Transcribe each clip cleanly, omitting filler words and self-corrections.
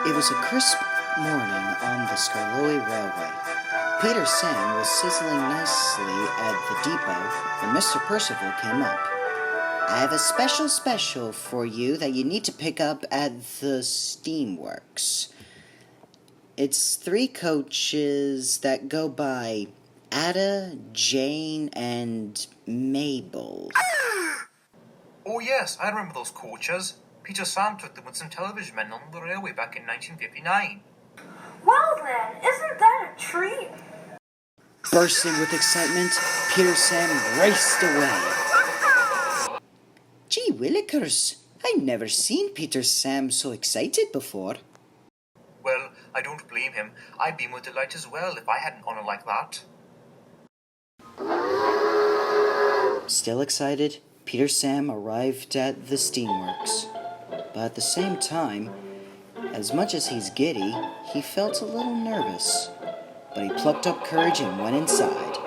It was a crisp morning on the Skarloey Railway. Peter Sam was sizzling nicely at the depot when Mr. Percival came up. I have a special for you that you need to pick up at the steamworks. It's 3 coaches that go by Ada, Jane, and Mabel. Oh yes, I remember those coaches. Peter Sam took them with some television men on the railway back in 1959. Well then, isn't that a treat? Bursting with excitement, Peter Sam raced away. Gee willikers, I never seen Peter Sam so excited before. Well, I don't blame him. I'd be with delight as well if I had an honour like that. Still excited, Peter Sam arrived at the steamworks. But at the same time, as much as he's giddy, he felt a little nervous. But he plucked up courage and went inside.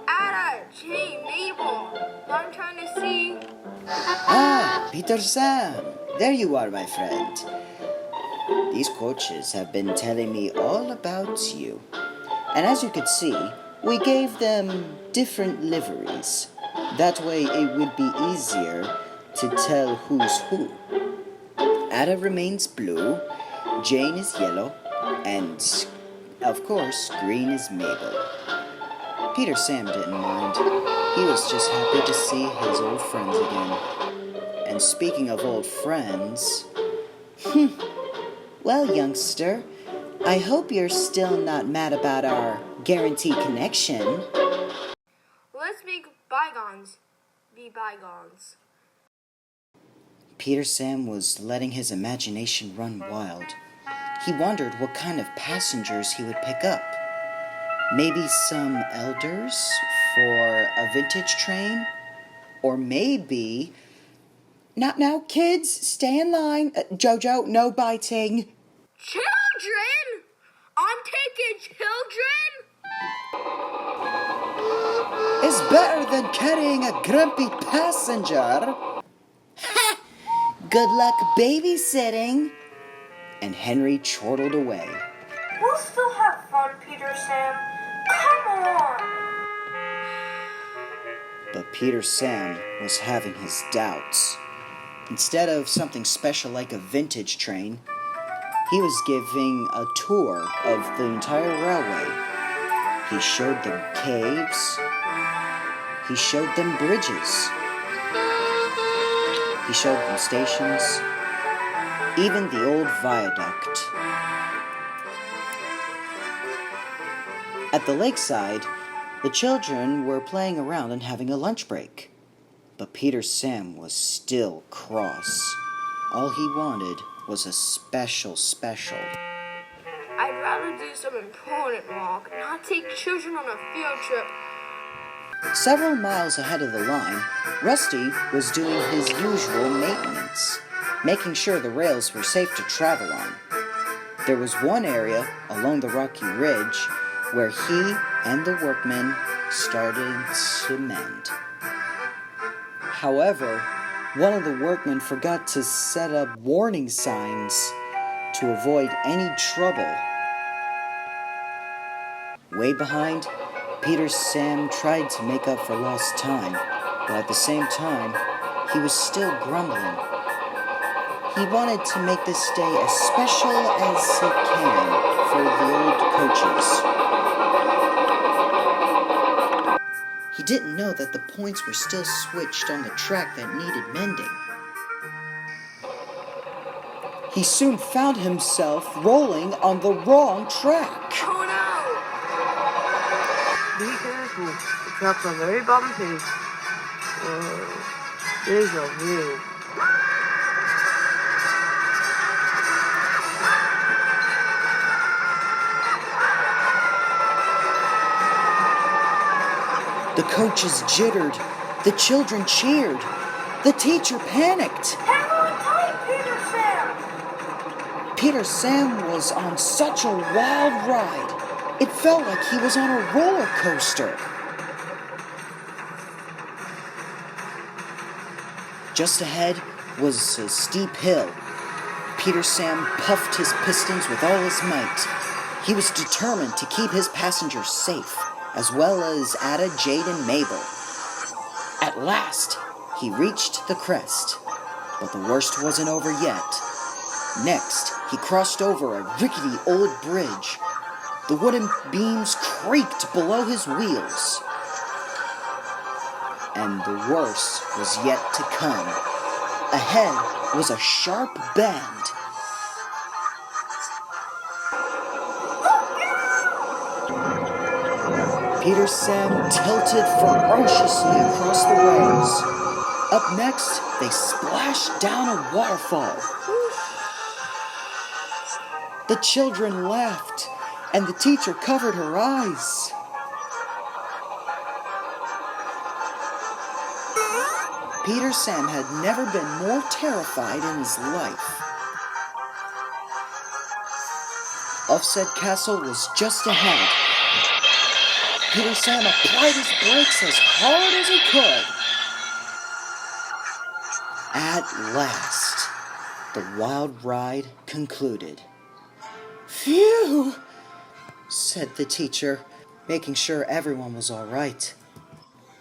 Ada, Jane, Mabel, I'm trying to see. Ah, Peter Sam, there you are, my friend. These coaches have been telling me all about you. And as you could see, we gave them different liveries. That way it would be easier to tell who's who. Ada remains blue, Jane is yellow, and, of course, green is Mabel. Peter Sam didn't mind. He was just happy to see his old friends again. And speaking of old friends... Well, youngster, I hope you're still not mad about our guaranteed connection. Let's make bygones be bygones. Peter Sam was letting his imagination run wild. He wondered what kind of passengers he would pick up. Maybe some elders for a vintage train? Or maybe... Now, kids, stay in line. Jojo, no biting. Children? I'm taking children? It's better than carrying a grumpy passenger. Ha! Good luck babysitting. And Henry chortled away. We'll still have fun, Peter Sam. Come on. But Peter Sam was having his doubts. Instead of something special like a vintage train, he was giving a tour of the entire railway. He showed them caves. He showed them bridges. He showed them stations. Even the old viaduct. At the lakeside, the children were playing around and having a lunch break. But Peter Sam was still cross. All he wanted was a special. I'd rather do some important walk, not take children on a field trip. Several miles ahead of the line, Rusty was doing his usual maintenance, making sure the rails were safe to travel on. There was one area along the rocky ridge where he and the workmen started to mend. However, one of the workmen forgot to set up warning signs to avoid any trouble. Way behind, Peter Sam tried to make up for lost time, but at the same time, he was still grumbling. He wanted to make this day as special as he can for the old coaches. He didn't know that the points were still switched on the track that needed mending. He soon found himself rolling on the wrong track. Oh no! Be careful. The tracks are very bumpy. There's a view. The coaches jittered. The children cheered. The teacher panicked. Hang on tight, Peter Sam! Peter Sam was on such a wild ride. It felt like he was on a roller coaster. Just ahead was a steep hill. Peter Sam puffed his pistons with all his might. He was determined to keep his passengers safe, as well as Ada, Jade, and Mabel. At last, he reached the crest, but the worst wasn't over yet. Next, he crossed over a rickety old bridge. The wooden beams creaked below his wheels. And the worst was yet to come. Ahead was a sharp bend. Peter Sam tilted ferociously across the rails. Up next, they splashed down a waterfall. The children laughed, and the teacher covered her eyes. Peter Sam had never been more terrified in his life. Offset Castle was just ahead. Peter Sam applied his brakes as hard as he could. At last, the wild ride concluded. "Phew," said the teacher, making sure everyone was all right.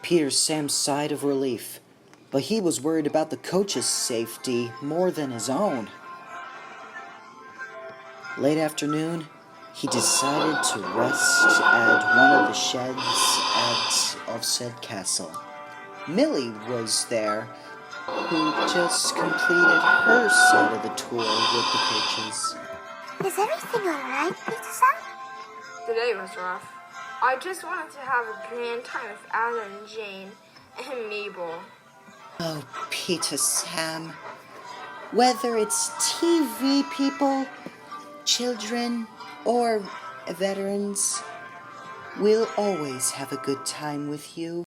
Peter Sam sighed of relief, but he was worried about the coach's safety more than his own. Late afternoon, he decided to rest at one of the sheds at Offset Castle. Millie was there, who just completed her side of the tour with the coaches. Is everything alright, Peter Sam? Today was rough. I just wanted to have a grand time with Anna and Jane and Mabel. Oh, Peter Sam. Whether it's TV people, children, or veterans, we'll always have a good time with you.